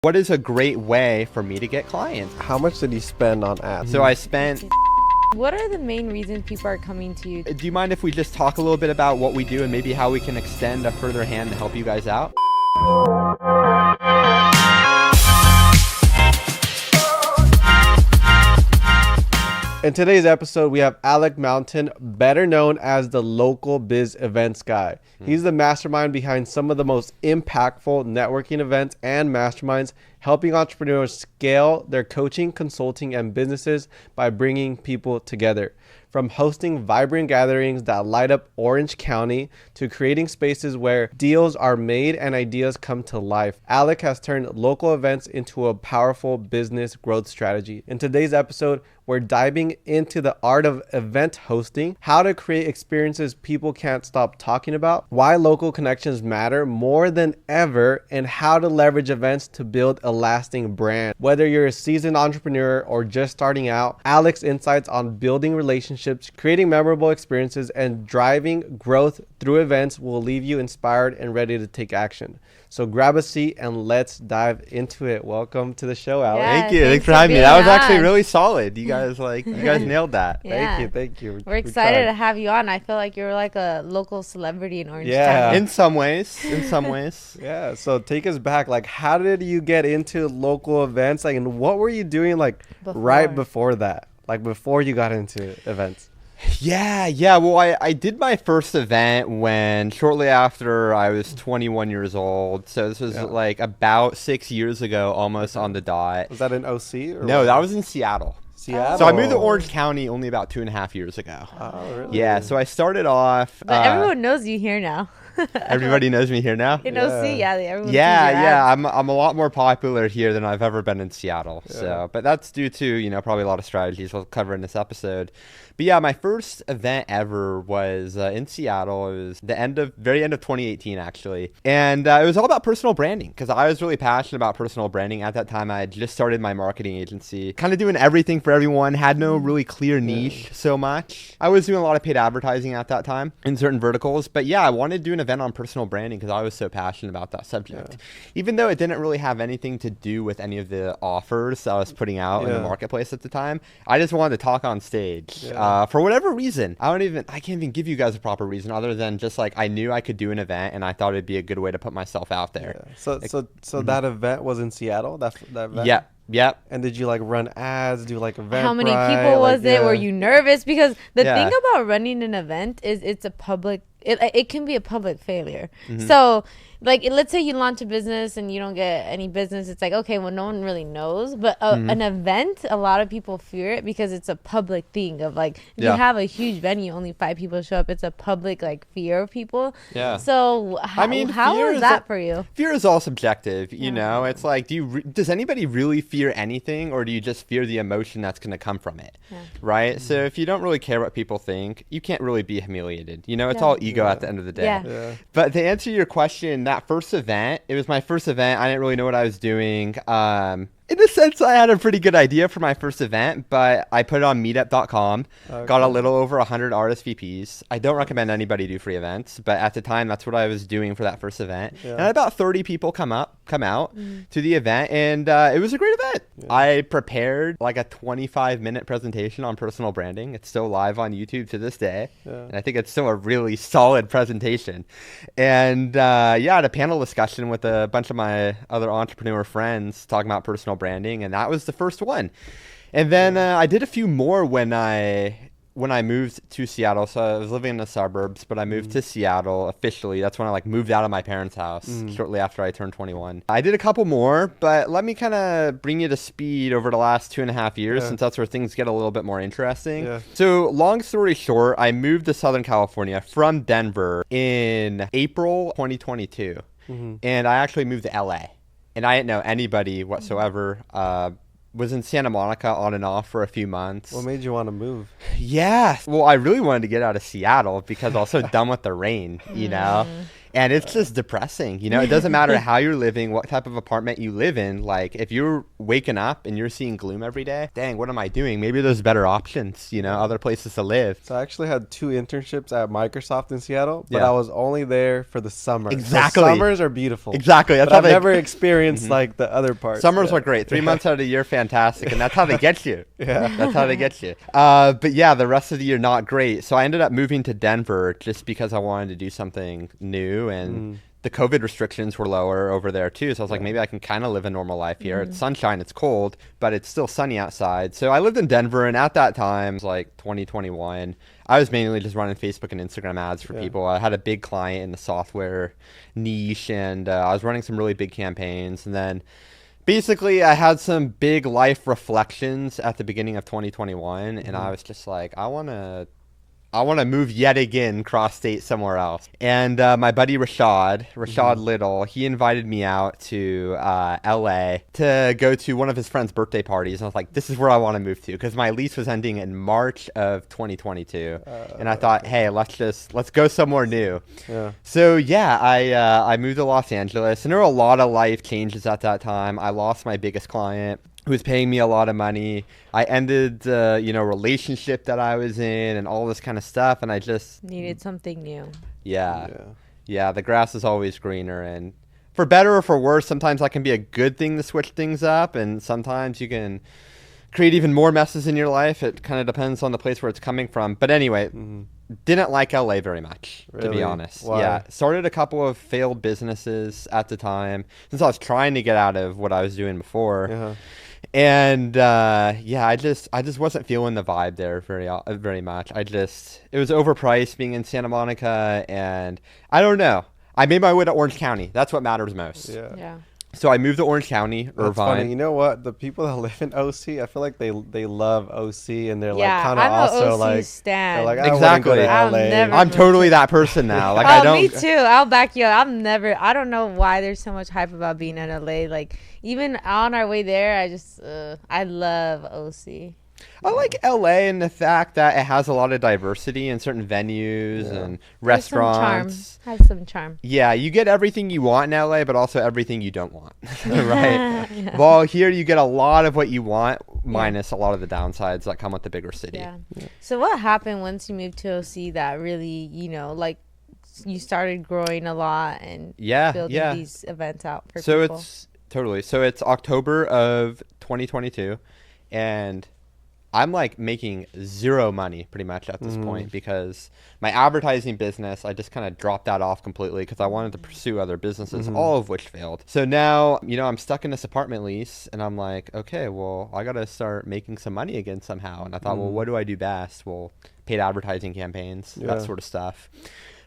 What is a great way for me to get clients? How much did you spend on ads? So I spent... What are the main reasons people are coming to you? Do you mind if we just talk a little bit about what we do and maybe how we can extend a further hand to help you guys out? In today's episode, we have Alec Mountain, better known as the local biz events guy. He's the mastermind behind some of the most impactful networking events and masterminds, helping entrepreneurs scale their coaching, consulting, and businesses by bringing people together. From hosting vibrant gatherings that light up Orange County to creating spaces where deals are made and ideas come to life, Alec has turned local events into a powerful business growth strategy. In today's episode, we're diving into the art of event hosting, how to create experiences people can't stop talking about, why local connections matter more than ever, and how to leverage events to build a lasting brand. Whether you're a seasoned entrepreneur or just starting out, Alec's insights on building relationships, creating memorable experiences, and driving growth through events will leave you inspired and ready to take action. So grab a seat and let's dive into it. Welcome to the show, Alec. Yeah, Thank you. Thanks for having me. That was actually really solid. You guys nailed that. Yeah. Thank you. We're excited to have you on. I feel like you're like a local celebrity in Orange County. In some ways. Yeah. So take us back. Like, how did you get into local events? Like, and what were you doing right before that? Like before you got into events? Yeah. Well, I did my first event shortly after I was 21 years old. So this was like about 6 years ago, almost on the dot. Was that in OC? Or No, that was in Seattle. Seattle. So I moved to Orange County only about 2.5 years ago. Oh, really? Yeah. So I started off. But everyone knows you here now. Everybody knows me here now. In OC, everyone sees your Yeah. ads. I'm a lot more popular here than I've ever been in Seattle. Yeah. So, but that's due to probably a lot of strategies we'll cover in this episode. But yeah, my first event ever was in Seattle. It was the very end of 2018 actually, and it was all about personal branding because I was really passionate about personal branding at that time. I had just started my marketing agency, kind of doing everything for everyone. Had no really clear niche so much. I was doing a lot of paid advertising at that time in certain verticals, but yeah, I wanted to do an event on personal branding because I was so passionate about that subject. Even though it didn't really have anything to do with any of the offers that I was putting out in the marketplace at the time, I just wanted to talk on stage. For whatever reason. I can't even give you guys a proper reason other than just like I knew I could do an event and I thought it'd be a good way to put myself out there. Yeah. So that event was in Seattle? That event? Yep. And did you like run ads, do like event? How many people was it? Were you nervous? Because the thing about running an event is it can be a public failure. So like, let's say you launch a business and you don't get any business. It's like, okay, well, no one really knows. But an event, a lot of people fear it because it's a public thing of like, if you have a huge venue, only 5 people show up. It's a public like fear of people. Yeah. So how was that for you? Fear is all subjective. You know, it's like, does anybody really fear anything, or do you just fear the emotion that's going to come from it? Yeah. Right. So if you don't really care what people think, you can't really be humiliated. You know, it's all ego at the end of the day. Yeah. But to answer your question, that first event, it was my first event. I didn't really know what I was doing. In a sense, I had a pretty good idea for my first event, but I put it on meetup.com, got a little over 100 RSVPs. I don't recommend anybody do free events, but at the time, that's what I was doing for that first event. Yeah. And about 30 people come out to the event, and it was a great event. Yeah. I prepared like a 25-minute presentation on personal branding. It's still live on YouTube to this day, and I think it's still a really solid presentation. And I had a panel discussion with a bunch of my other entrepreneur friends talking about personal branding, and that was the first one. And then I did a few more when I moved to Seattle. So I was living in the suburbs, but I moved to Seattle officially. That's when I moved out of my parents' house shortly after I turned 21. I did a couple more, but let me kind of bring you to speed over the last 2.5 years since that's where things get a little bit more interesting. Yeah. So long story short, I moved to Southern California from Denver in April 2022. And I actually moved to LA. And I didn't know anybody whatsoever. Was in Santa Monica on and off for a few months. What made you want to move? Yeah. Well, I really wanted to get out of Seattle because I was so done with the rain, you know? And it's just depressing. It doesn't matter how you're living, what type of apartment you live in. Like, if you're waking up and you're seeing gloom every day, dang, what am I doing? Maybe there's better options, other places to live. So I actually had 2 internships at Microsoft in Seattle, but I was only there for the summer. Exactly. So summers are beautiful. Exactly. That's I've never experienced like the other parts. Summers are great. 3 months out of the year, fantastic. And that's how they get you. Yeah. That's how they get you. But yeah, the rest of the year, not great. So I ended up moving to Denver just because I wanted to do something new, and the COVID restrictions were lower over there too. So I was like, maybe I can kind of live a normal life here. It's sunshine, it's cold, but it's still sunny outside. So I lived in Denver, and at that time, it was like 2021, I was mainly just running Facebook and Instagram ads for people. I had a big client in the software niche, and I was running some really big campaigns. And then basically I had some big life reflections at the beginning of 2021, and I was just like, I want to move yet again cross-state somewhere else. And my buddy Rashad Little, he invited me out to LA to go to one of his friend's birthday parties. And I was like, this is where I want to move to, because my lease was ending in March of 2022. And I thought, hey, let's go somewhere new. Yeah. So yeah, I moved to Los Angeles, and there were a lot of life changes at that time. I lost my biggest client, who was paying me a lot of money. I ended relationship that I was in and all this kind of stuff, and I just needed something new. Yeah, the grass is always greener, and for better or for worse, sometimes that can be a good thing to switch things up, and sometimes you can create even more messes in your life. It kind of depends on the place where it's coming from. But anyway, didn't like LA very much, to be honest. Why? Yeah, started a couple of failed businesses at the time, since I was trying to get out of what I was doing before. And I just wasn't feeling the vibe there very much. It was overpriced being in Santa Monica, and I don't know. I made my way to Orange County. That's what matters most. Yeah. So I moved to Orange County, That's Irvine. funny. You know what? The people that live in OC, I feel like they love OC, and they're like kind of I'm also OC like stan. they're like, Exactly. I wouldn't go to LA. I'm totally that person now. Like, I don't. Me too. I'll back you up. I don't know why there's so much hype about being in LA. Like, even on our way there, I love OC. I like LA and the fact that it has a lot of diversity in certain venues and restaurants. Has some charm. Yeah, you get everything you want in LA, but also everything you don't want, right? Well, here you get a lot of what you want, minus a lot of the downsides that come with the bigger city. Yeah. So what happened once you moved to OC that really, like, you started growing a lot and building these events out for people? So it's October of 2022, and I'm like making zero money pretty much at this point, because my advertising business, I just kind of dropped that off completely because I wanted to pursue other businesses, all of which failed. So now, I'm stuck in this apartment lease, and I'm like, okay, well, I got to start making some money again somehow. And I thought, well, what do I do best? Well, paid advertising campaigns, that sort of stuff.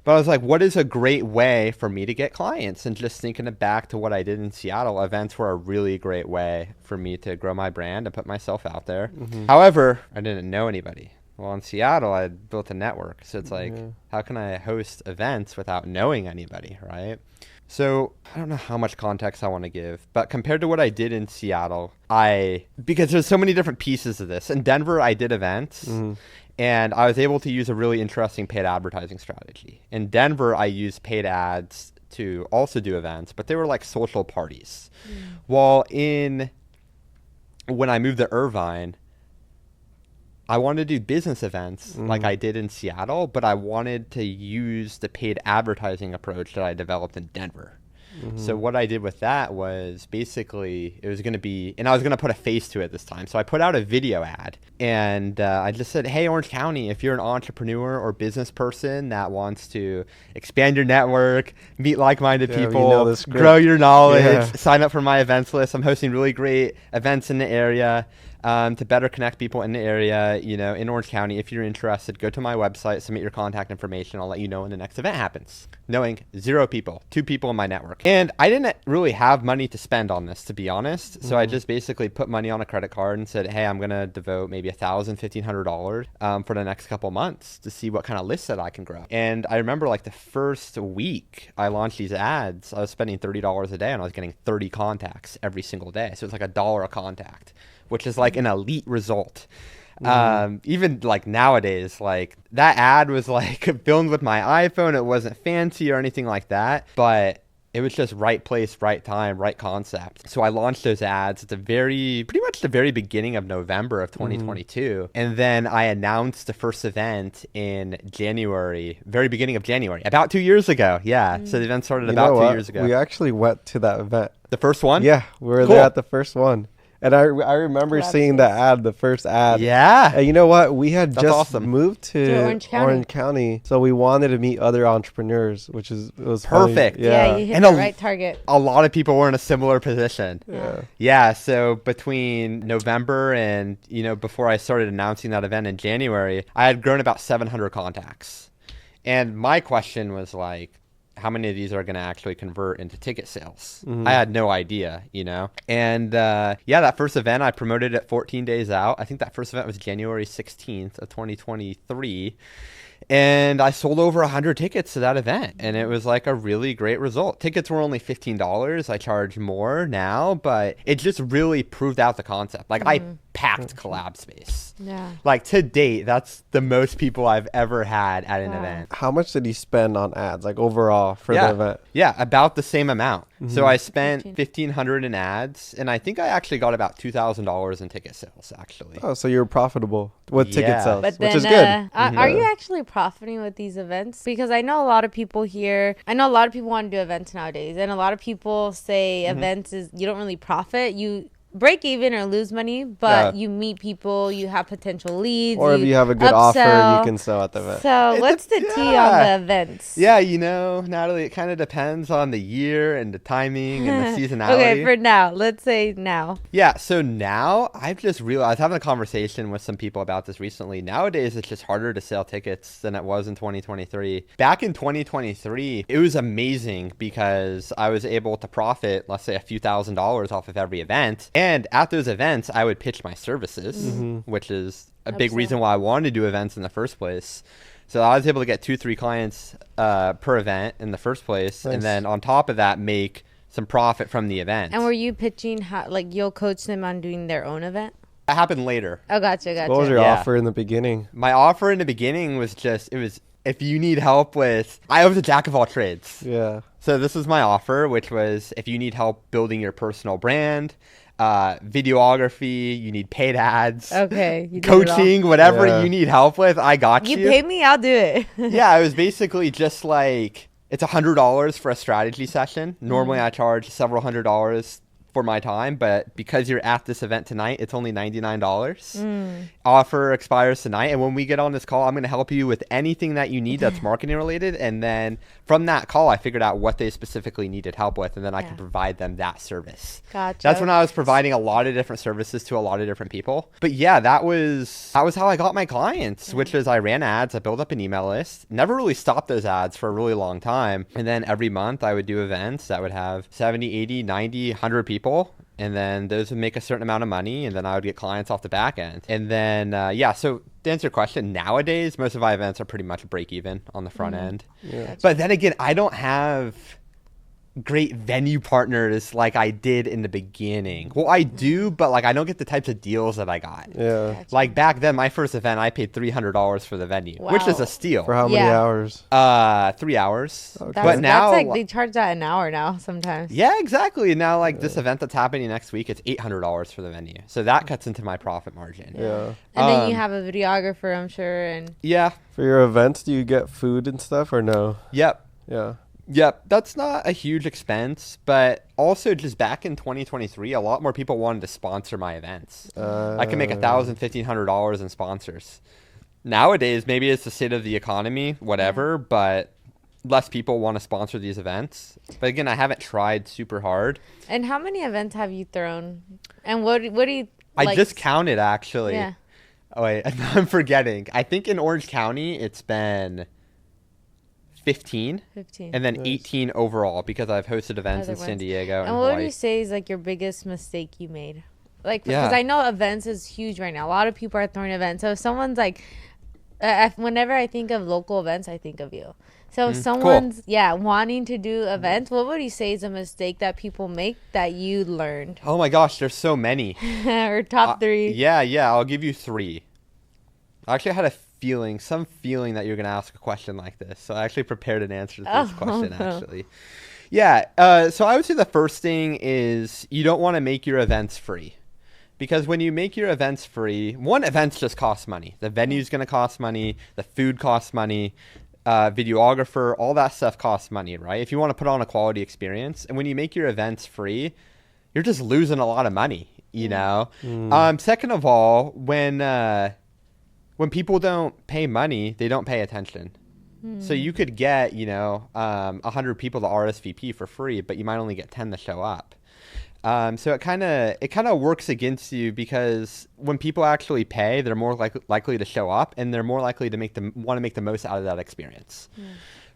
But I was like, what is a great way for me to get clients? And just thinking back to what I did in Seattle, events were a really great way for me to grow my brand and put myself out there. However, I didn't know anybody. Well, in Seattle, I had built a network. So it's like, how can I host events without knowing anybody, right? So I don't know how much context I want to give, but compared to what I did in Seattle, because there's so many different pieces of this. In Denver, I did events. And I was able to use a really interesting paid advertising strategy. In Denver, I used paid ads to also do events, but they were like social parties. While when I moved to Irvine, I wanted to do business events like I did in Seattle, but I wanted to use the paid advertising approach that I developed in Denver. So what I did with that was basically it was going to be, and I was going to put a face to it this time. So I put out a video ad, and I just said, hey, Orange County, if you're an entrepreneur or business person that wants to expand your network, meet like-minded people, grow your knowledge, sign up for my events list. I'm hosting really great events in the area. To better connect people in the area, in Orange County. If you're interested, go to my website, submit your contact information. I'll let you know when the next event happens. Knowing 0 people, 2 people in my network. And I didn't really have money to spend on this, to be honest. So I just basically put money on a credit card and said, hey, I'm going to devote maybe $1,000, $1,500 for the next couple months to see what kind of lists that I can grow. And I remember like the first week I launched these ads, I was spending $30 a day, and I was getting 30 contacts every single day. So it's like $1 a contact, which is like an elite result. Even like nowadays, like that ad was like filmed with my iPhone. It wasn't fancy or anything like that, but it was just right place, right time, right concept. So I launched those ads at pretty much the very beginning of November of 2022. And then I announced the first event in January, very beginning of January, about 2 years ago. Yeah. So the event started about 2 years ago. We actually went to that event. The first one? Yeah, we were there at the first one. And I remember seeing the ad, the first ad. Yeah. And you know what? We had just awesome. moved to Orange County. So we wanted to meet other entrepreneurs, it was perfect. Funny. Yeah, you hit the right target. A lot of people were in a similar position. Yeah. Yeah. So between November and, before I started announcing that event in January, I had grown about 700 contacts. And my question was like, how many of these are going to actually convert into ticket sales? I had no idea, And that first event, I promoted it 14 days out. I think that first event was January 16th of 2023. And I sold over 100 tickets to that event. And it was like a really great result. Tickets were only $15. I charge more now, but it just really proved out the concept. Like I packed collab space. Yeah. Like to date, that's the most people I've ever had at an event. How much did you spend on ads, like overall for the event? Yeah, about the same amount. So I spent $1,500 in ads, and I think I actually got about $2,000 in ticket sales, actually. Oh, so you're profitable with ticket sales, but then, which is good. Are you actually profiting with these events? Because I know a lot of people want to do events nowadays, and a lot of people say events is, you don't really profit. You break even or lose money, but you meet people, you have potential leads, or if you have a good offer, you can sell at the event. So what's the tea on the events? Yeah, Natalie, it kind of depends on the year and the timing and the seasonality. Okay, for now, let's say now. Yeah, so now I've just realized, I was having a conversation with some people about this recently. Nowadays, it's just harder to sell tickets than it was in 2023. Back in 2023, it was amazing because I was able to profit, let's say, a few $1,000s off of every event. And at those events, I would pitch my services, which is a big reason why I wanted to do events in the first place. So I was able to get 2-3 clients per event in the first place. Nice. And then on top of that, make some profit from the event. And were you pitching, you'll coach them on doing their own event? That happened later. Oh, gotcha. What was your offer in the beginning? My offer in the beginning was if you need help with, I was a jack of all trades. Yeah. So this was my offer, which was if you need help building your personal brand, videography, you need paid ads, coaching, whatever you need help with, I got you. You pay me, I'll do it. Yeah, it was basically just like, it's $100 for a strategy session. Normally I charge several $100s for my time, but because you're at this event tonight, it's only $99. Offer expires tonight, and when we get on this call, I'm going to help you with anything that you need that's marketing related, and then from that call, I figured out what they specifically needed help with, and then I can provide them that service. Gotcha. That's when I was providing a lot of different services to a lot of different people. But yeah, that was how I got my clients, which is I ran ads, I built up an email list, never really stopped those ads for a really long time, and then every month I would do events that would have 70, 80, 90, 100 people. And then those would make a certain amount of money, and then I would get clients off the back end. And then, so to answer your question, nowadays, most of my events are pretty much break even on the front end. Yeah. But then again, I don't have great venue partners like I did in the beginning. Well, I do, but like I don't get the types of deals that I got. Yeah. Gotcha. Like back then, my first event, I paid $300 for the venue, which is a steal. For how many hours? 3 hours. Okay. But now, that's like they charge that an hour now sometimes. Yeah, exactly. Now, like this event that's happening next week, it's $800 for the venue, so that cuts into my profit margin. Yeah. And then you have a videographer, I'm sure, and for your events, do you get food and stuff or no? Yep. Yeah. Yep, that's not a huge expense, but also just back in 2023, a lot more people wanted to sponsor my events. I can make $1,000, $1,500 in sponsors. Nowadays, maybe it's the state of the economy, whatever, but less people want to sponsor these events. But again, I haven't tried super hard. And how many events have you thrown? And what do you I just counted, actually. Yeah. Oh, wait, I'm forgetting. I think in Orange County, it's been 15 and then 18 overall because I've hosted events in San Diego and what Hawaii. would you say is like your biggest mistake you made? Like, because I know events is huge right now. A lot of people are throwing events. So if someone's like, whenever I think of local events, I think of you. So if someone's wanting to do events, what would you say is a mistake that people make that you learned? Oh my gosh, there's so many. Or top 3. Yeah, I'll give you 3. I actually had some feeling that you're going to ask a question like this. So I actually prepared an answer to this question, actually. Yeah. So I would say the first thing is you don't want to make your events free. Because when you make your events free, one, events just cost money. The venue's going to cost money. The food costs money. Videographer, all that stuff costs money, right? If you want to put on a quality experience. And when you make your events free, you're just losing a lot of money, you know? Second of all, when people don't pay money, they don't pay attention. So you could get, 100 people to RSVP for free, but you might only get 10 to show up. So it kind of works against you, because when people actually pay, they're more likely to show up, and they're more likely to want to make the most out of that experience,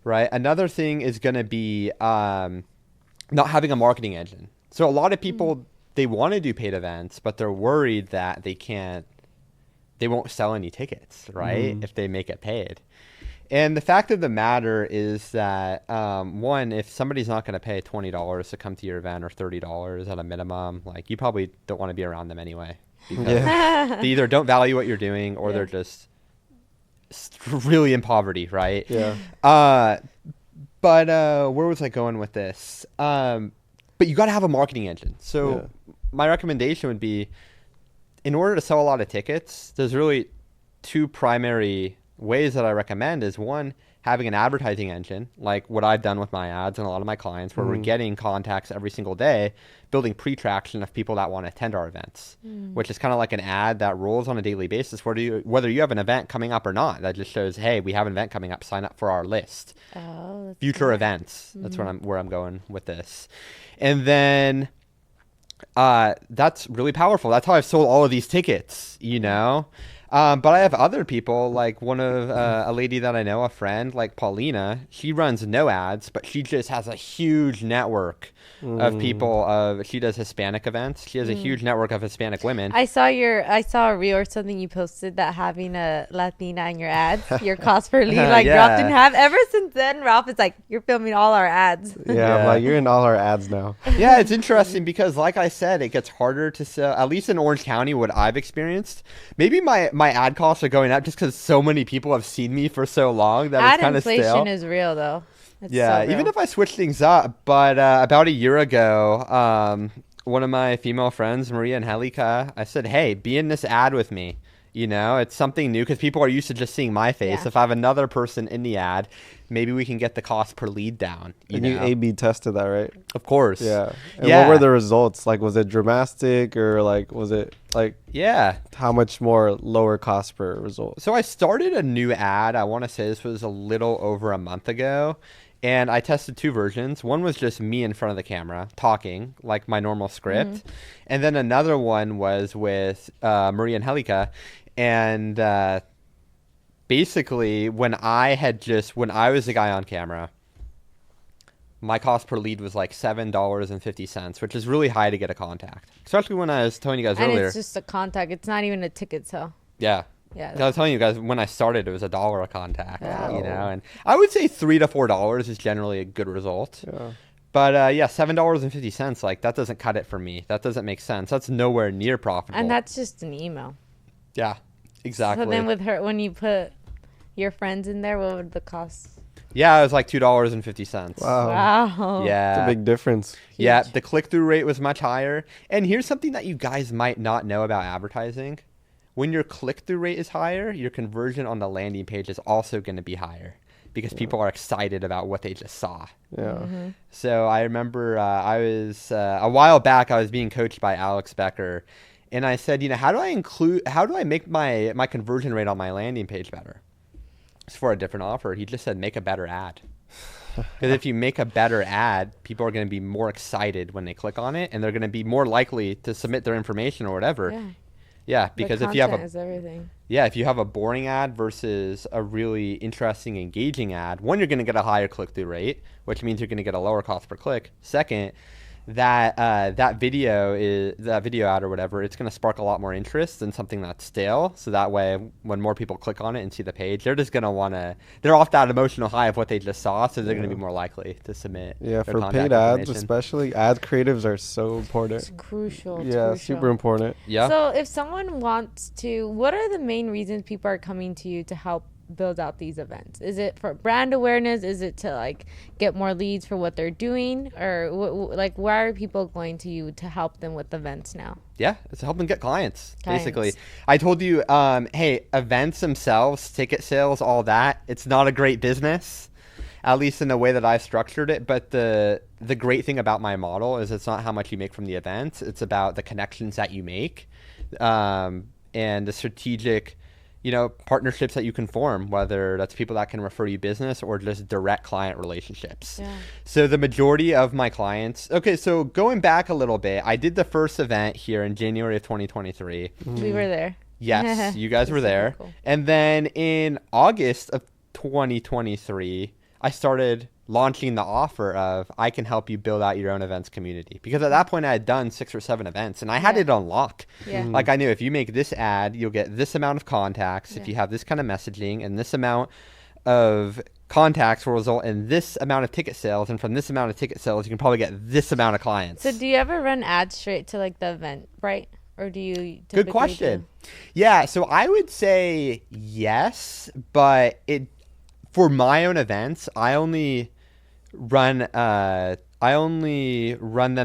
right? Another thing is going to be not having a marketing engine. So a lot of people, they want to do paid events, but they're worried that they won't sell any tickets, right? If they make it paid. And the fact of the matter is that, one, if somebody's not going to pay $20 to come to your event, or $30 at a minimum, like, you probably don't want to be around them anyway. Because they either don't value what you're doing, or they're just really in poverty, right? Yeah. But where was I going with this? But you got to have a marketing engine. So my recommendation would be, in order to sell a lot of tickets, there's really two primary ways that I recommend. Is one, having an advertising engine, like what I've done with my ads and a lot of my clients, where we're getting contacts every single day, building pre-traction of people that want to attend our events, which is kind of like an ad that rolls on a daily basis, whether you have an event coming up or not. That just shows, hey, we have an event coming up, sign up for our list. Future events. That's where I'm going with this. And then that's really powerful. That's how I've sold all of these tickets, But I have other people, like a lady that I know, a friend, like Paulina. She runs no ads, but she just has a huge network of people. She does Hispanic events. She has a huge network of Hispanic women. I saw a reel or something you posted, that having a Latina in your ads, your cost per lead dropped in half. Ever since then, Ralph is like, you're filming all our ads. Yeah, I'm like, you're in all our ads now. Yeah, it's interesting, because like I said, it gets harder to sell, at least in Orange County, what I've experienced. Maybe my ad costs are going up just because so many people have seen me for so long that it's kind of stale. Ad inflation is real, though. It's so real. Even if I switch things up. But about a year ago, one of my female friends, Maria Angelica, I said, hey, be in this ad with me. It's something new, because people are used to just seeing my face. If I have another person in the ad, maybe we can get the cost per lead down. You A/B tested that, right? Of course. Yeah. And what were the results? Like, was it dramatic, or like, was it like, how much more lower cost per result? So I started a new ad. I want to say this was a little over a month ago. And I tested two versions. One was just me in front of the camera talking like my normal script. And then another one was with Maria Angelica. And basically, when I was the guy on camera, my cost per lead was like $7.50, which is really high to get a contact. Especially when I was telling you guys earlier. And it's just a contact. It's not even a ticket sale. Yeah. Yeah, I was telling you guys, when I started, it was $1 a contact, and I would say $3 to $4 is generally a good result. Yeah. But $7.50, like, that doesn't cut it for me. That doesn't make sense. That's nowhere near profitable. And that's just an email. Yeah, exactly. So then with her, when you put your friends in there, what would the cost? Yeah, it was like $2.50. Wow. Yeah. It's a big difference. Huge. Yeah, the click-through rate was much higher. And here's something that you guys might not know about advertising. When your click-through rate is higher, your conversion on the landing page is also going to be higher, because people are excited about what they just saw. Yeah. So I remember I was a while back, I was being coached by Alex Becker, and I said, how do I make my conversion rate on my landing page better? It's for a different offer. He just said, make a better ad. Because if you make a better ad, people are going to be more excited when they click on it, and they're going to be more likely to submit their information or whatever. Yeah, because if you have a boring ad versus a really interesting, engaging ad, one, you're going to get a higher click-through rate, which means you're going to get a lower cost per click. Second, that video ad or whatever, it's going to spark a lot more interest than something that's stale. So that way, when more people click on it and see the page, they're just going to they're off that emotional high of what they just saw, so they're going to be more likely to submit. Yeah, their for contact paid ads, information. especially ad creatives are so important. It's crucial. It's Yeah, crucial. super important. Yeah. So if someone wants to, what are the main reasons people are coming to you to help build out these events? Is it for brand awareness? Is it to like get more leads for what they're doing, or like why are people going to you to help them with events now? Yeah, it's helping get clients, basically. I told you, hey, events themselves, ticket sales, all that, it's not a great business, at least in the way that I've structured it. But the great thing about my model is it's not how much you make from the events. It's about the connections that you make, and the strategic, partnerships that you can form, whether that's people that can refer you business or just direct client relationships. Yeah. So the majority of my clients, so going back a little bit, I did the first event here in January of 2023. We were there. Yes, you guys were there. Cool. And then in August of 2023, I started launching the offer of I can help you build out your own events community, because at that point I had done 6 or 7 events and I had it on lock. Yeah. Like I knew if you make this ad, you'll get this amount of contacts. If you have this kind of messaging, and this amount of contacts will result in this amount of ticket sales, and from this amount of ticket sales you can probably get this amount of clients. So do you ever run ads straight to like the event, right? Or do you Good question. Yeah, so I would say yes, but for my own events, I only run them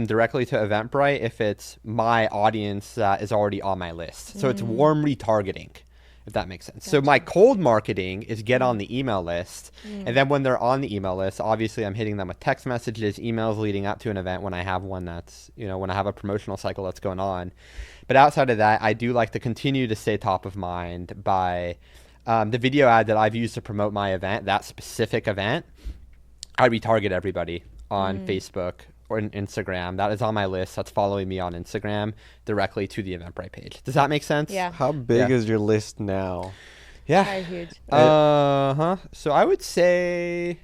directly to Eventbrite if it's my audience that is already on my list. So it's warm retargeting, if that makes sense. Gotcha. So my cold marketing is get on the email list, and then when they're on the email list, obviously I'm hitting them with text messages, emails leading up to an event when I have one that's, when I have a promotional cycle that's going on. But outside of that, I do like to continue to stay top of mind by the video ad that I've used to promote my event, that specific event. I retarget everybody on Facebook or Instagram that is on my list that's following me on Instagram directly to the Eventbrite page. Does that make sense? Yeah. How big is your list now? Yeah. Very huge. So I would say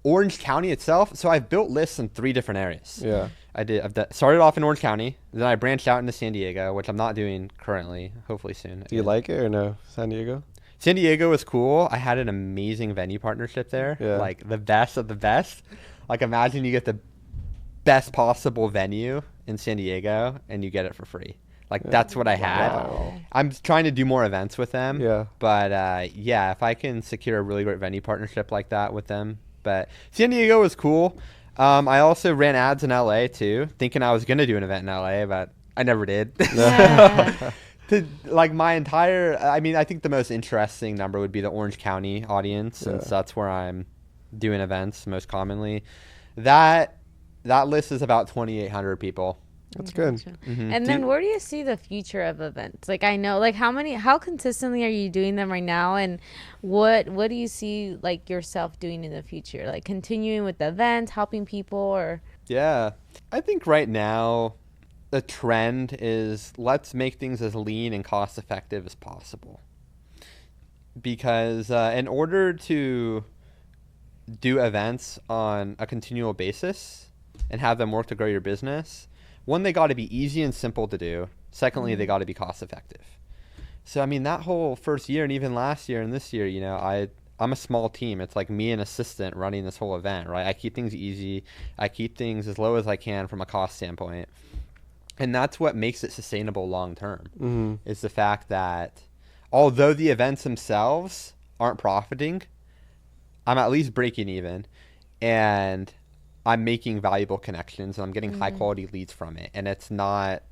Orange County itself. So I've built lists in 3 different areas. Yeah. I've started off in Orange County, then I branched out into San Diego, which I'm not doing currently, hopefully soon. Do you like it or no, San Diego? San Diego was cool. I had an amazing venue partnership there. Yeah. Like the best of the best. Like imagine you get the best possible venue in San Diego and you get it for free. Like that's what I had. Wow. I'm trying to do more events with them. Yeah. But if I can secure a really great venue partnership like that with them. But San Diego was cool. I also ran ads in LA too, thinking I was going to do an event in LA, but I never did. I think the most interesting number would be the Orange County audience, since that's where I'm doing events most commonly. That list is about 2,800 people. That's good. Mm-hmm. And then where do you see the future of events? Like I know, like how consistently are you doing them right now? And what do you see like yourself doing in the future? Like continuing with the events, helping people, or? Yeah, I think right now the trend is let's make things as lean and cost effective as possible. Because in order to do events on a continual basis and have them work to grow your business, one, they got to be easy and simple to do. Secondly, they got to be cost effective. So, I mean, that whole first year and even last year and this year, I'm a small team. It's like me and assistant running this whole event, right? I keep things easy. I keep things as low as I can from a cost standpoint. And that's what makes it sustainable long term, is the fact that although the events themselves aren't profiting, I'm at least breaking even, and I'm making valuable connections, and I'm getting high quality leads from it. And it's not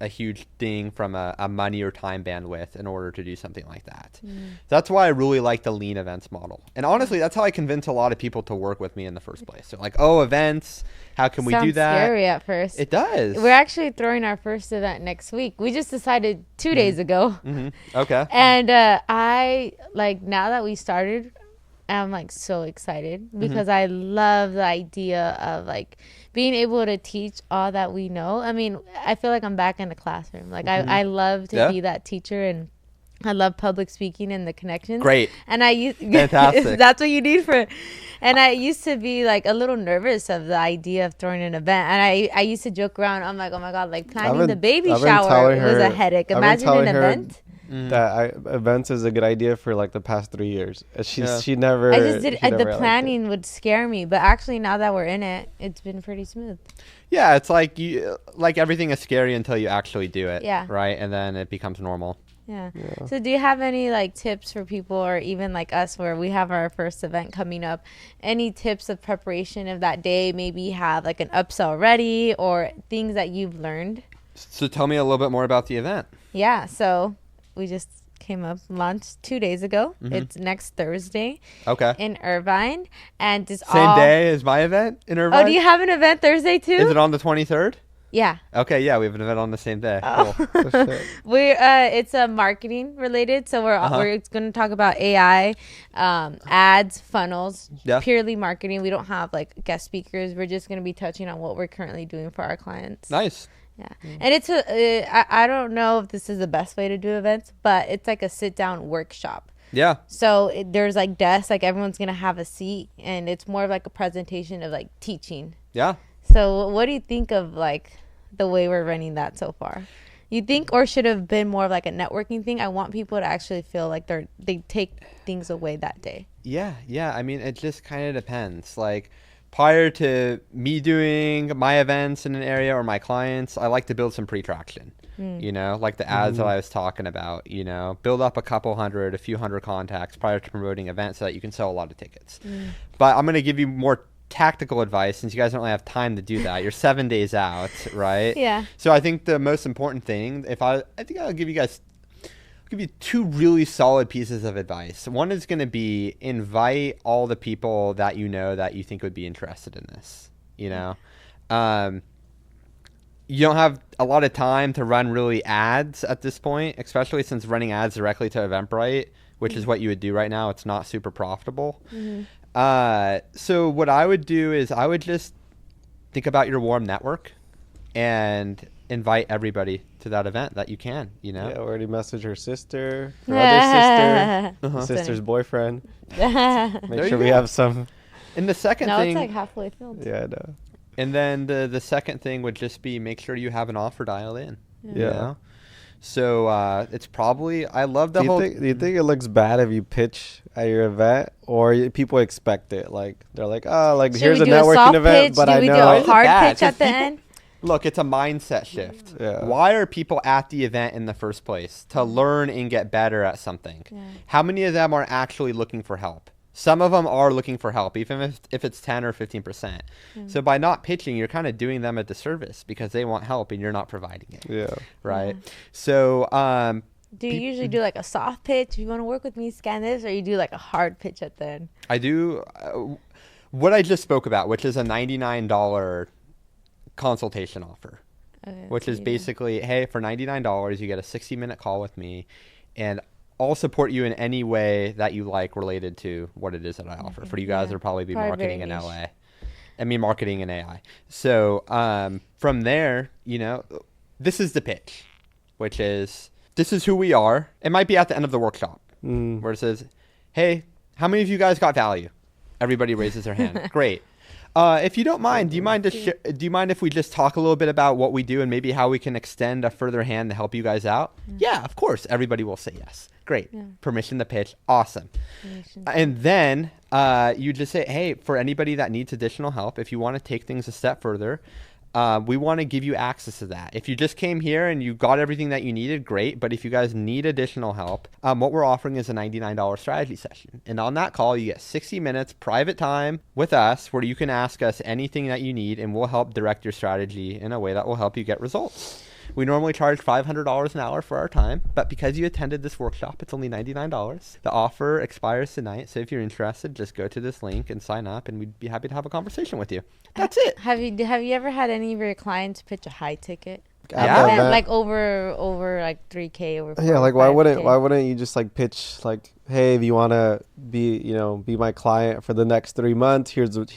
a huge thing from a money or time bandwidth in order to do something like that. That's why I really like the lean events model. And honestly, that's how I convince a lot of people to work with me in the first place. They're like, oh, events, how can we do that? Sounds scary at first. It does. We're actually throwing our first event next week. We just decided 2 days ago. Okay. And I, like, now that we started, I'm like so excited because I love the idea of like being able to teach all that we know. I mean, I feel like I'm back in the classroom. Like I love to be that teacher and I love public speaking and the connections. Great. And I use Fantastic. that's what you need for it. And I used to be like a little nervous of the idea of throwing an event. And I used to joke around. I'm like, oh my God, like planning the baby shower was a headache. Imagine an event. That events is a good idea for like the past 3 years. She never. I just did the planning would scare me, but actually now that we're in it, it's been pretty smooth. Yeah, it's like everything is scary until you actually do it. Yeah. Right, and then it becomes normal. Yeah. So do you have any like tips for people, or even like us where we have our first event coming up, any tips of preparation of that day? Maybe have like an upsell ready or things that you've learned. So tell me a little bit more about the event. Yeah. So we just launched 2 days ago. It's next Thursday. Okay. In Irvine. And it's same day as my event in Irvine? Oh, do you have an event Thursday too? Is it on the 23rd? Yeah. Okay, yeah, we have an event on the same day. Oh. Cool. It's marketing related, so we're going to talk about AI, ads, funnels, purely marketing. We don't have like guest speakers. We're just going to be touching on what we're currently doing for our clients. Nice. Yeah. And it's I don't know if this is the best way to do events, but it's like a sit down workshop. Yeah. So there's like desks, like everyone's going to have a seat, and it's more of like a presentation of like teaching. Yeah. So what do you think of like the way we're running that so far? You think, or should have been more of like a networking thing? I want people to actually feel like they take things away that day. Yeah. I mean, it just kind of depends. Like prior to me doing my events in an area or my clients, I like to build some pre-traction. You know, like the ads that I was talking about, you know, build up a few hundred contacts prior to promoting events so that you can sell a lot of tickets. But I'm going to give you more tactical advice since you guys don't really have time to do that. You're 7 days out, right? Yeah. So I think the most important thing, I think I'll give you two really solid pieces of advice. One is going to be invite all the people that you know that you think would be interested in this, you know. You don't have a lot of time to run really ads at this point, especially since running ads directly to Eventbrite, which is what you would do right now. It's not super profitable. So what I would do is I would just think about your warm network and invite everybody to that event that you can, you know? Yeah, already message her sister, her other sister, sister's boyfriend. Make sure we have some. And the second thing. No, it's like halfway filled. Yeah, I know. And then the second thing would just be make sure you have an offer dialed in. Yeah. You know? So it's probably, I love the whole. Do you think it looks bad if you pitch at your event, or people expect it? Like they're like, oh, like Should here's we a do networking event, pitch? but do I we know. do a hard pitch at the end? Look, it's a mindset shift. Yeah. Why are people at the event in the first place? To learn and get better at something. Yeah. How many of them are actually looking for help? Some of them are looking for help, even if it's 10 or 15%. So by not pitching, you're kind of doing them a disservice because they want help and you're not providing it. Yeah. Right? Yeah. So do you usually do like a soft pitch? If you want to work with me, scan this, or you do like a hard pitch at the end? I do what I just spoke about, which is a $99 consultation offer, which is basically, hey, for $99, you get a 60-minute call with me, and I'll support you in any way that you like related to what it is that I offer. For you guys, it'll probably be marketing in LA. I mean, marketing and AI. So from there, you know, this is the pitch, which is, this is who we are. It might be at the end of the workshop where it says, hey, how many of you guys got value? Everybody raises their hand. Great. If you don't mind, do you mind if we just talk a little bit about what we do and maybe how we can extend a further hand to help you guys out? Yeah, of course. Everybody will say yes. Great. Yeah. Permission to pitch. Awesome. And then you just say, hey, for anybody that needs additional help, if you want to take things a step further, we want to give you access to that. If you just came here and you got everything that you needed, great. But if you guys need additional help, what we're offering is a $99 strategy session. And on that call, you get 60 minutes private time with us where you can ask us anything that you need, and we'll help direct your strategy in a way that will help you get results. We normally charge $500 an hour for our time, but because you attended this workshop, it's only $99. The offer expires tonight, so if you're interested, just go to this link and sign up, and we'd be happy to have a conversation with you. That's it. Have you ever had any of your clients pitch a high ticket? at the event. Like over like 3K over. Yeah, like why wouldn't you just like pitch like, hey, if you want to be my client for the next 3 months, here's like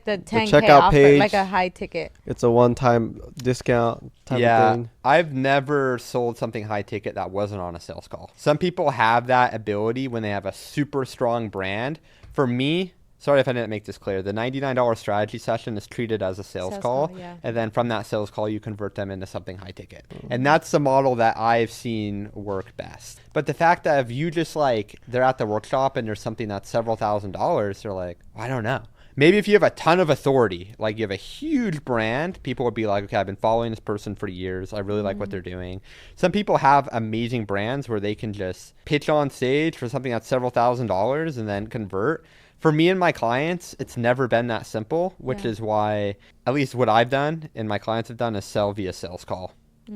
the 10K checkout offer, page, like a high ticket. It's a one-time discount type of thing. I've never sold something high ticket that wasn't on a sales call. Some people have that ability when they have a super strong brand. For me, sorry if I didn't make this clear, the $99 strategy session is treated as a sales call. And then from that sales call, you convert them into something high ticket. And that's the model that I've seen work best. But the fact that if you just like, they're at the workshop and there's something that's several $1,000s, they're like, I don't know. Maybe if you have a ton of authority, like you have a huge brand, people would be like, okay, I've been following this person for years. I really like what they're doing. Some people have amazing brands where they can just pitch on stage for something that's several $1,000s and then convert. For me and my clients, it's never been that simple, which is why, at least what I've done and my clients have done, is sell via sales call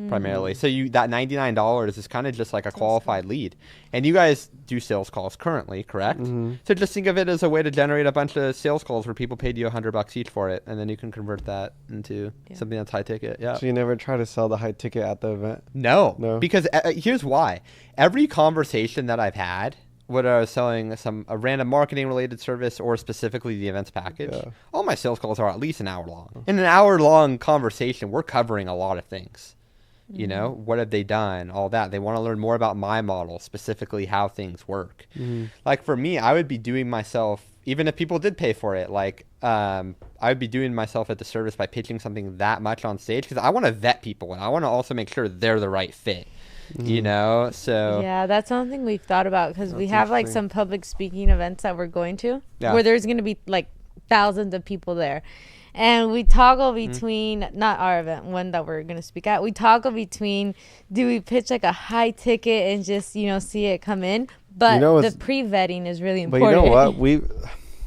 primarily. So that $99 is kind of just like a qualified lead. And you guys do sales calls currently, correct? So just think of it as a way to generate a bunch of sales calls where people paid you $100 each for it, and then you can convert that into something that's high ticket. Yeah. So you never try to sell the high ticket at the event? No. Because here's why. Every conversation that I've had, whether I was selling a random marketing related service or specifically the events package, all my sales calls are at least an hour long. In an hour long conversation, we're covering a lot of things. You know, what have they done? All that. They want to learn more about my model, specifically how things work. Like for me, I would be doing myself, even if people did pay for it, like I would be doing myself a disservice by pitching something that much on stage, because I want to vet people and I want to also make sure they're the right fit. You know, so yeah, that's something we've thought about, because we have like some public speaking events that we're going to where there's going to be like thousands of people there, and we toggle between not our event, one that we're going to speak at, we toggle between, do we pitch like a high ticket and just see it come in, but the pre-vetting is really important. But you know what,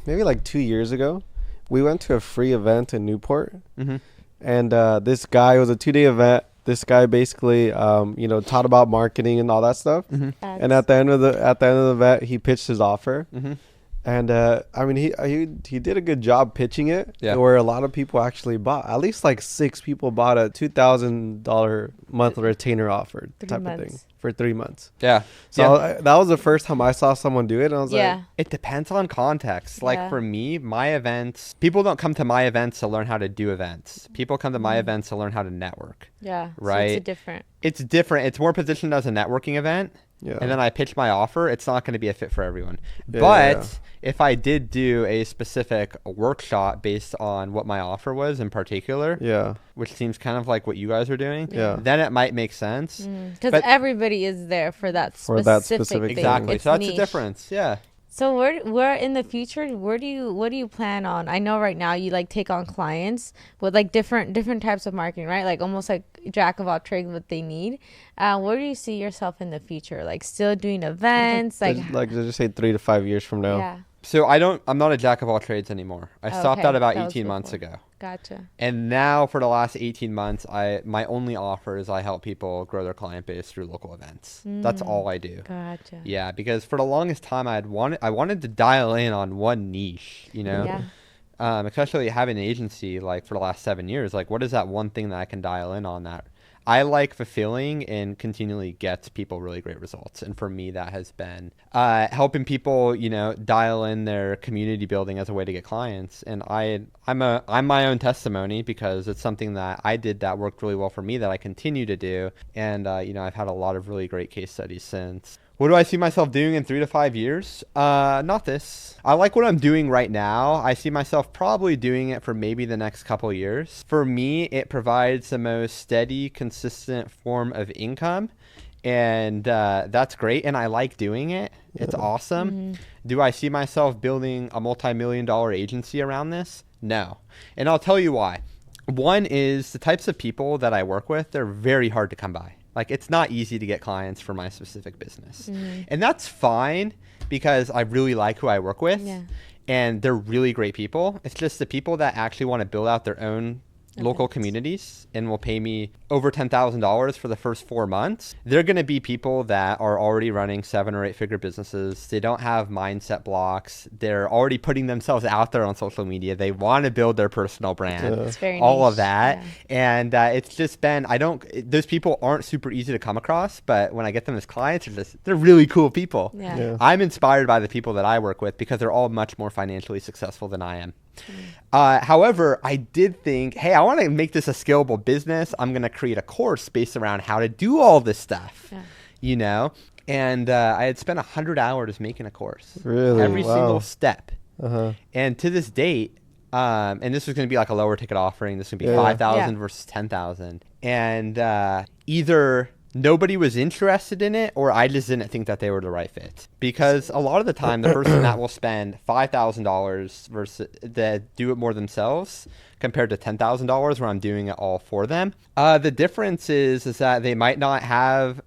maybe like 2 years ago we went to a free event in Newport, and this guy, it was a 2-day event. This guy basically, taught about marketing and all that stuff. And at the end of the event, he pitched his offer. And I mean, he did a good job pitching it. Where a lot of people actually bought. At least like 6 people bought a $2,000 monthly retainer offer type of thing for 3 months. Yeah. So that was the first time I saw someone do it, and I was like, it depends on context. Like for me, my events, people don't come to my events to learn how to do events. People come to my events to learn how to network. Yeah. Right. So it's different. It's more positioned as a networking event. And then I pitch my offer. It's not going to be a fit for everyone. But if I did do a specific workshop based on what my offer was in particular, which seems kind of like what you guys are doing, then it might make sense. Because everybody is there for that specific thing. Exactly. It's so that's niche. the difference. Yeah. So where in the future, what do you plan on? I know right now you like take on clients with like different types of marketing, right? Like almost like jack of all trades, what they need. Where do you see yourself in the future? Like still doing events? Like just say 3 to 5 years from now. Yeah. So I'm not a jack of all trades anymore. I stopped that about 18 months ago. Gotcha. And now for the last 18 months, my only offer is I help people grow their client base through local events. That's all I do. Gotcha. Yeah, because for the longest time I wanted to dial in on one niche, especially having an agency like for the last 7 years. Like, what is that one thing that I can dial in on that I like fulfilling and continually gets people really great results? And for me, that has been helping people, dial in their community building as a way to get clients. And I'm my own testimony, because it's something that I did that worked really well for me that I continue to do. And, I've had a lot of really great case studies since. What do I see myself doing in 3 to 5 years? Not this. I like what I'm doing right now. I see myself probably doing it for maybe the next couple years. For me, it provides the most steady, consistent form of income. And that's great. And I like doing it. It's awesome. Do I see myself building a multi-million-dollar agency around this? No. And I'll tell you why. One is the types of people that I work with, they're very hard to come by. Like, it's not easy to get clients for my specific business. And that's fine, because I really like who I work with. And they're really great people. It's just the people that actually want to build out their own local communities and will pay me over $10,000 for the first 4 months. They're going to be people that are already running 7 or 8 figure businesses. They don't have mindset blocks. They're already putting themselves out there on social media. They want to build their personal brand, It's very all niche. of that. Yeah. And it's just been, those people aren't super easy to come across, but when I get them as clients, they're really cool people. Yeah. I'm inspired by the people that I work with because they're all much more financially successful than I am. However, I did think, hey, I want to make this a scalable business. I'm going to create a course based around how to do all this stuff, you know? And I had spent 100 hours making a course. Really? Every Wow. single step. Uh-huh. And to this date, and this was going to be like a lower ticket offering. This was going to be Yeah. 5,000 versus 10,000. And either nobody was interested in it or I just didn't think that they were the right fit. Because a lot of the time, the person that will spend $5,000 versus that do it more themselves compared to $10,000 where I'm doing it all for them. The difference is that they might not have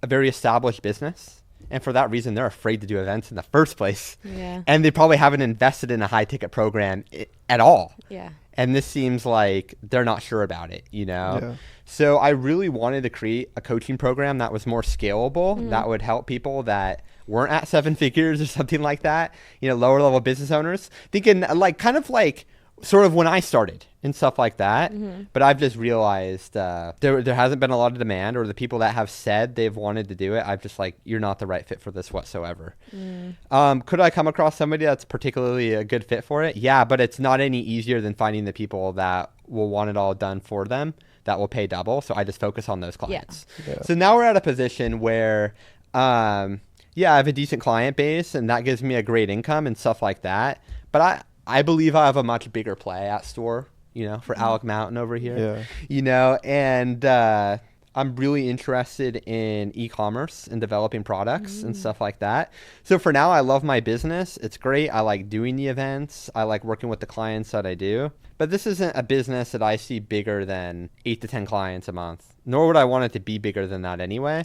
a very established business. And for that reason, they're afraid to do events in the first place. Yeah. And they probably haven't invested in a high ticket program at all. Yeah. And this seems like they're not sure about it, you know? Yeah. So I really wanted to create a coaching program that was more scalable, that would help people that weren't at 7 figures or something like that, you know, lower level business owners, thinking like kind of like sort of when I started and stuff like that. But I've just realized there hasn't been a lot of demand, or the people that have said they've wanted to do it, I've just like, you're not the right fit for this whatsoever. Could I come across somebody that's particularly a good fit for it? Yeah, but it's not any easier than finding the people that will want it all done for them, that will pay double. So I just focus on those clients. Yeah. So now we're at a position where, I have a decent client base and that gives me a great income and stuff like that. But I believe I have a much bigger play at store, you know, for Alec Mountain over here, Yeah. you know, and I'm really interested in e-commerce and developing products and stuff like that. So for now, I love my business. It's great. I like doing the events. I like working with the clients that I do. But this isn't a business that I see bigger than 8 to 10 clients a month, nor would I want it to be bigger than that anyway.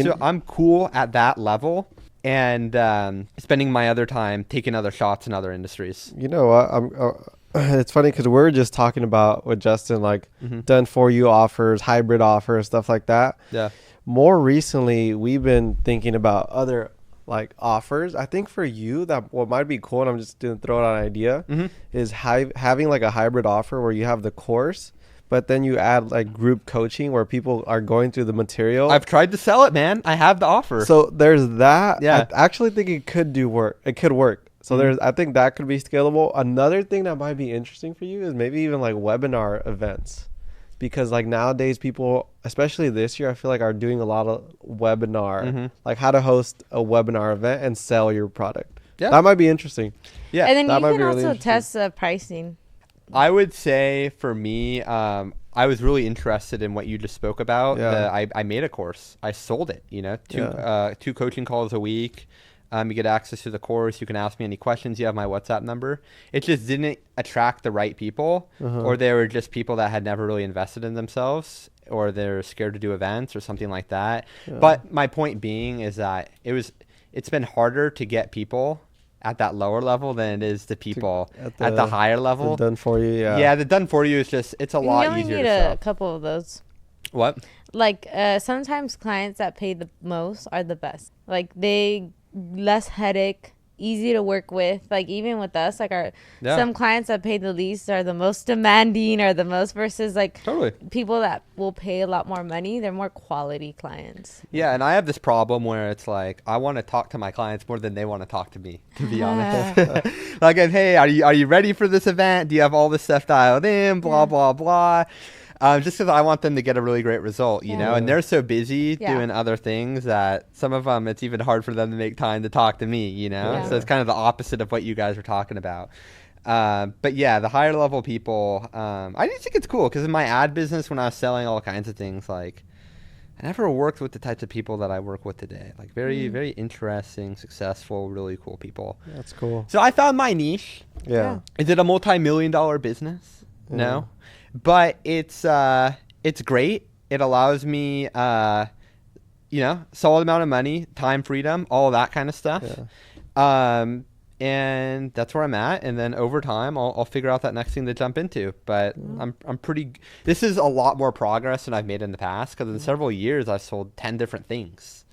So I'm cool at that level. And spending my other time taking other shots in other industries. You know what? It's funny because we're just talking about with Justin, like done for you offers, hybrid offers, stuff like that. Yeah. More recently, we've been thinking about other like offers. I think for you, that what might be cool, and I'm just going to throw out an idea, is having like a hybrid offer where you have the course, but then you add like group coaching where people are going through the material. I've tried to sell it, man. I have the offer. So there's that. Yeah. I actually think it could work. It could work. So I think that could be scalable. Another thing that might be interesting for you is maybe even like webinar events, because like nowadays people, especially this year, I feel like are doing a lot of webinar, like how to host a webinar event and sell your product. Yeah. That might be interesting. Yeah. And then that you might can be really also interesting. test the pricing. I would say for me, I was really interested in what you just spoke about. Yeah. I made a course. I sold it, you know, Yeah. 2 coaching calls a week. You get access to the course. You can ask me any questions. You have my WhatsApp number. It just didn't attract the right people, or they were just people that had never really invested in themselves, or they're scared to do events or something like that. Yeah. But my point being is that it's been harder to get people at that lower level than it is the people at the higher level. Done for you. Yeah. Yeah, the done for you is just, it's a lot You only easier need to a sell. couple of those. What? Like sometimes clients that pay the most are the best. Like they less headache, easy to work with. Like even with us, like some clients that pay the least are the most demanding, or the most, versus like Totally. people that will pay a lot more money. They're more quality clients. Yeah, and I have this problem where it's like I want to talk to my clients more than they want to talk to me, to be honest. Like, hey, are you ready for this event? Do you have all this stuff dialed in? Blah, blah, blah. Just because I want them to get a really great result, you know, and they're so busy doing other things that some of them, it's even hard for them to make time to talk to me, you know? Yeah. So it's kind of the opposite of what you guys were talking about. But yeah, the higher level people, I just think it's cool because in my ad business, when I was selling all kinds of things, like I never worked with the types of people that I work with today. Like very, very interesting, successful, really cool people. That's cool. So I found my niche. Yeah. Is it a multi-million-dollar business? No. But it's great. It allows me, you know, solid amount of money, time freedom, all that kind of stuff. Yeah. and that's where I'm at. And then over time, I'll figure out that next thing to jump into. But I'm pretty. This is a lot more progress than I've made in the past, because in several years I've sold 10 different things,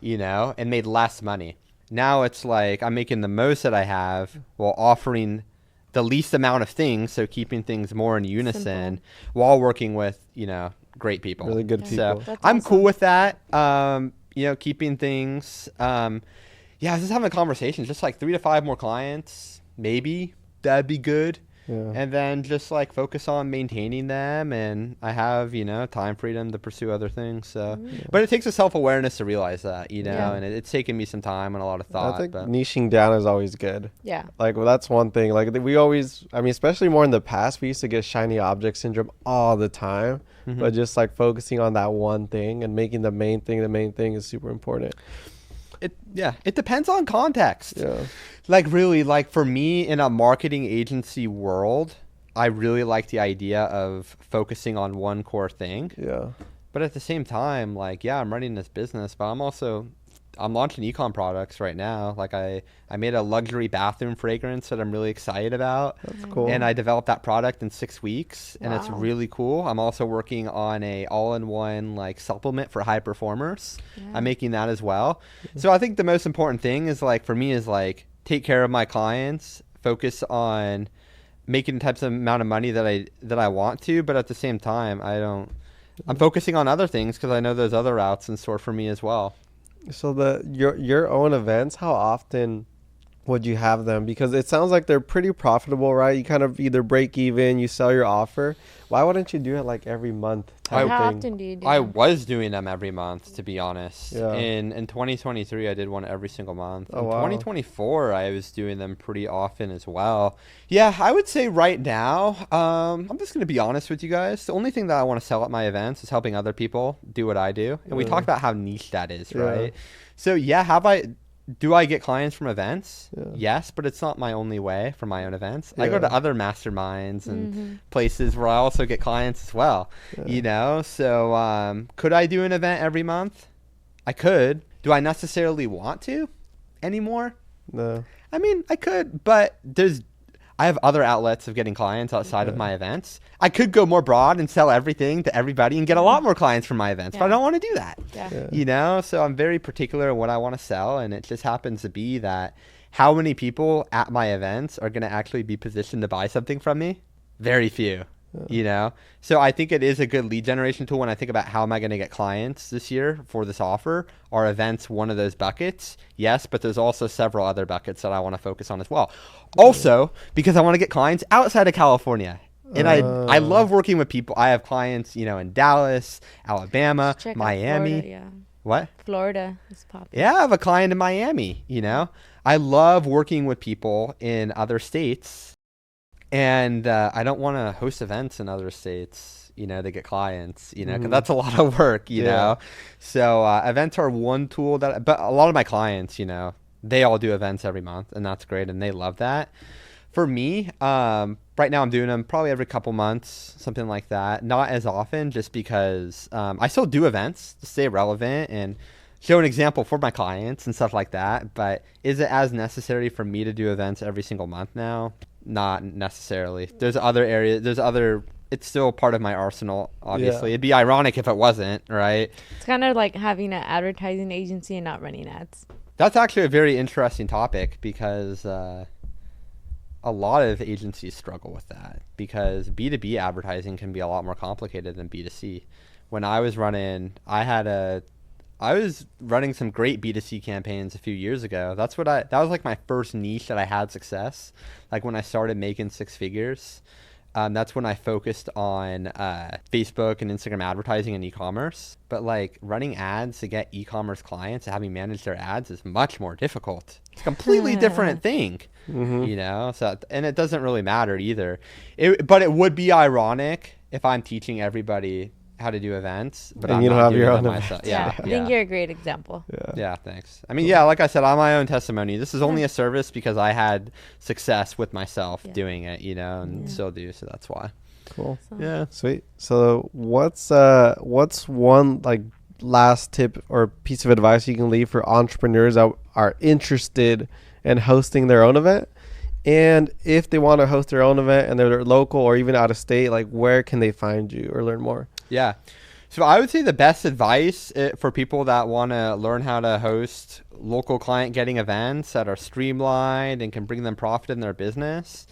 you know, and made less money. Now it's like I'm making the most that I have while offering the least amount of things, so keeping things more in unison while working with, you know, great people. Really good people. So That's I'm awesome. cool with that. You know, keeping things. Yeah, I was just having a conversation, just like 3 to 5 more clients, maybe that'd be good. Yeah. And then just like focus on maintaining them, and I have, you know, time freedom to pursue other things. So, but it takes a self-awareness to realize that, you know, and it's taken me some time and a lot of thought. I think but niching down is always good. Yeah. Like, well, that's one thing. Like, we always, I mean, especially more in the past, we used to get shiny object syndrome all the time. But just like focusing on that one thing and making the main thing is super important. it depends on context. Yeah. Like really, like for me in a marketing agency world, I really like the idea of focusing on one core thing. Yeah. But at the same time, like, yeah, I'm running this business, but I'm launching e-com products right now. Like I made a luxury bathroom fragrance that I'm really excited about. That's cool. And I developed that product in 6 weeks, and it's Wow. really cool. I'm also working on a all-in-one like supplement for high performers. Yeah. I'm making that as well. So I think the most important thing is like for me is like take care of my clients, focus on making the types of amount of money that I want to, but at the same time, I'm focusing on other things because I know there's other routes in store for me as well. So your own events, how often would you have them? Because it sounds like they're pretty profitable, right? You kind of either break even, you sell your offer. Why wouldn't you do it like every month type How thing? often do you do I that? was doing them every month, to be honest. Yeah. In 2023, I did one every single month. Oh, In wow. 2024, I was doing them pretty often as well. Yeah, I would say right now, I'm just going to be honest with you guys. The only thing that I want to sell at my events is helping other people do what I do. And we talked about how niche that is, Yeah. right? So yeah, do I get clients from events? Yeah. Yes, but it's not my only way for my own events. I Yeah. go to other masterminds and places where I also get clients as well, you know? So could I do an event every month? I could. Do I necessarily want to anymore? No. I mean, I could, but I have other outlets of getting clients outside of my events. I could go more broad and sell everything to everybody and get a lot more clients from my events, but I Yeah. don't want to do that. Yeah. You know, so I'm very particular in what I want to sell, and it just happens to be that how many people at my events are going to actually be positioned to buy something from me? Very few. You know, so I think it is a good lead generation tool when I think about how am I going to get clients this year for this offer. Are events one of those buckets? Yes, but there's also several other buckets that I want to focus on as well. Also, because I want to get clients outside of California. And I love working with people. I have clients, you know, in Dallas, Alabama, Check out Miami. Florida, yeah. What? Florida is popular. Yeah, I have a client in Miami, you know. I love working with people in other states. And I don't want to host events in other states, you know, to get clients, you know, because that's a lot of work, you know. So events are one tool but a lot of my clients, you know, they all do events every month, and that's great, and they love that. For me, right now I'm doing them probably every couple months, something like that. Not as often, just because I still do events to stay relevant and show an example for my clients and stuff like that. But is it as necessary for me to do events every single month now? Not necessarily. There's other areas. It's still part of my arsenal, obviously. Yeah. It'd be ironic if it wasn't, right? It's kind of like having an advertising agency and not running ads. That's actually a very interesting topic because a lot of agencies struggle with that because B2B advertising can be a lot more complicated than B2C. When I was running, I was running some great B2C campaigns a few years ago. That was like my first niche that I had success. Like when I started making 6 figures, that's when I focused on Facebook and Instagram advertising and e-commerce. But like running ads to get e-commerce clients and having managed their ads is much more difficult. It's a completely different thing, you know? So, and it doesn't really matter either. But it would be ironic if I'm teaching everybody how to do events, but And I'm you don't not have doing your them own myself. events. Yeah. I Yeah. think you're a great example. Yeah, thanks. I mean, yeah, like I said, I'm my own testimony. This is only a service because I had success with myself doing it, you know, and still do. So that's why. Cool. Yeah. Sweet. So what's one like last tip or piece of advice you can leave for entrepreneurs that are interested and hosting their own event? And if they want to host their own event and they're local or even out of state, like where can they find you or learn more? Yeah. So I would say the best advice for people that want to learn how to host local client getting events that are streamlined and can bring them profit in their business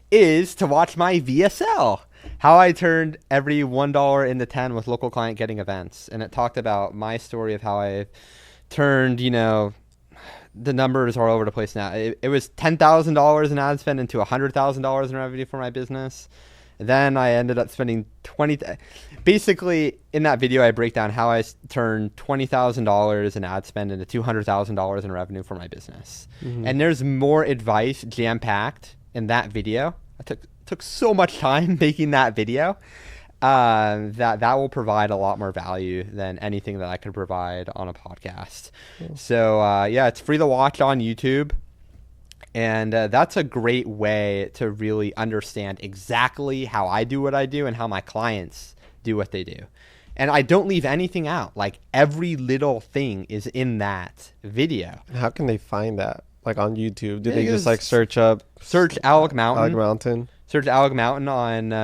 is to watch my VSL, how I turned every $1 into 10 with local client getting events. And it talked about my story of how I turned, the numbers are all over the place now. It was $10,000 in ad spend into $100,000 in revenue for my business. Then I ended up spending basically in that video, I break down how I turned $20,000 in ad spend into $200,000 in revenue for my business. Mm-hmm. And there's more advice jam-packed in that video. I took so much time making that video that will provide a lot more value than anything that I could provide on a podcast. Cool. So it's free to watch on YouTube. And that's a great way to really understand exactly how I do what I do and how my clients do what they do. And I don't leave anything out. Like every little thing is in that video. How can they find that? Like on YouTube? Do they just like search Alec Mountain? Alec Mountain. Search Alec Mountain on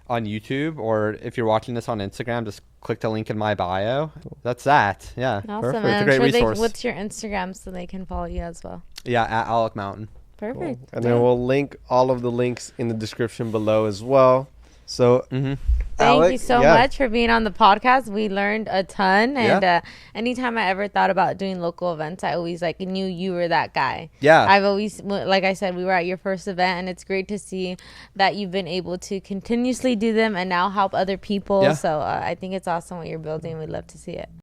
YouTube, or if you're watching this on Instagram, just click the link in my bio. That's that. Yeah. Awesome. Perfect. It's a great resource. What's your Instagram so they can follow you as well? Yeah, at Alec Mountain. Perfect. Cool. And then we'll link all of the links in the description below as well. So thank you so much for being on the podcast. We learned a ton, and anytime I ever thought about doing local events, I always knew you were that guy. Yeah, I've always, like I said, we were at your first event, and it's great to see that you've been able to continuously do them and now help other people. So I think it's awesome what you're building. We'd love to see it.